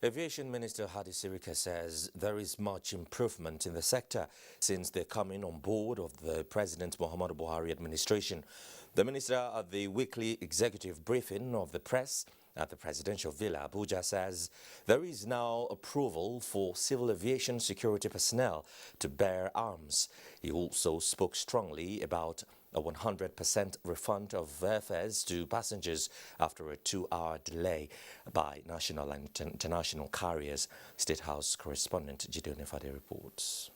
Aviation Minister Hadi Sirika says there is much improvement in the sector since the coming on board of the President Muhammadu Buhari administration. The minister at the weekly executive briefing of the press at the Presidential Villa, Abuja, says there is now approval for civil aviation security personnel to bear arms. He also spoke strongly about a 100% refund of airfares to passengers after a 2-hour delay by national and international carriers. State House correspondent Gideon Efade reports.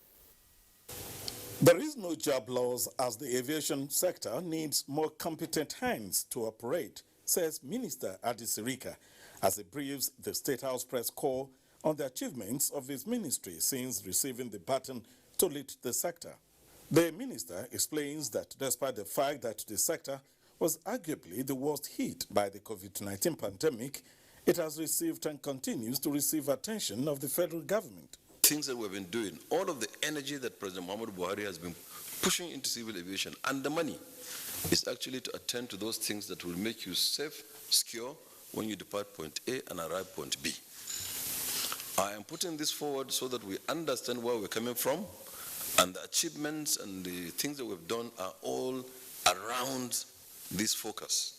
There is no job loss as the aviation sector needs more competent hands to operate, says Minister Hadi Sirika as he briefs the State House press corps on the achievements of his ministry since receiving the baton to lead the sector. The minister explains that despite the fact that the sector was arguably the worst hit by the COVID-19 pandemic, it has received and continues to receive attention of the federal government. Things that we've been doing, all of the energy that President Muhammadu Buhari has been pushing into civil aviation and the money is actually to attend to those things that will make you safe, secure when you depart point A and arrive point B. I am putting this forward so that we understand where we're coming from, and the achievements and the things that we've done are all around this focus.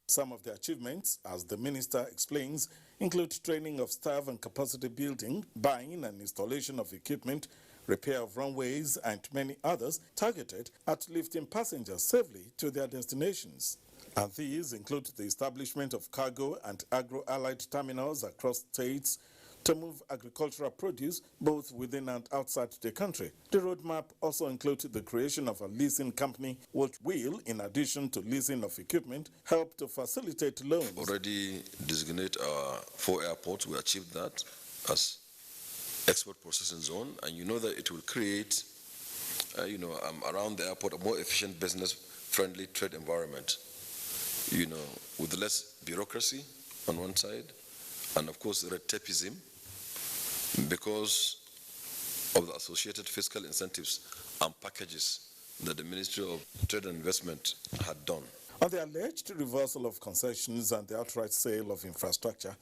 Some of the achievements, as the minister explains, include training of staff and capacity building, buying and installation of equipment, repair of runways, and many others targeted at lifting passengers safely to their destinations. And these include the establishment of cargo and agro-allied terminals across states to move agricultural produce both within and outside the country. The roadmap also includes the creation of a leasing company which will, in addition to leasing of equipment, help to facilitate loans. Already designate our 4 airports. We achieved that as export processing zone, and you know that it will create, around the airport a more efficient, business-friendly trade environment, with less bureaucracy on one side, and of course red tapeism, because of the associated fiscal incentives and packages that the Ministry of Trade and Investment had done. On the alleged reversal of concessions and the outright sale of infrastructure,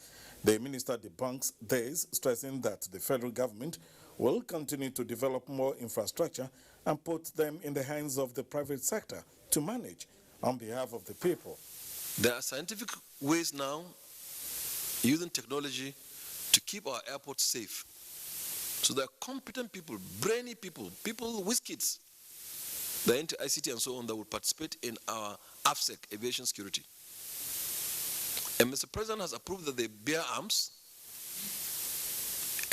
the minister debunks this, stressing that the federal government will continue to develop more infrastructure and put them in the hands of the private sector to manage on behalf of the people. There are scientific ways now, using technology, to keep our airports safe. So there are competent people, brainy people, people with kids, that are into ICT and so on, that will participate in our AFSEC, aviation security. And Mr. President has approved that they bear arms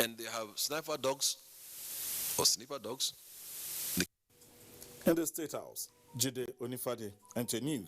and they have sniper dogs or sniffer dogs. In the State House, Jide Onifade, NT News.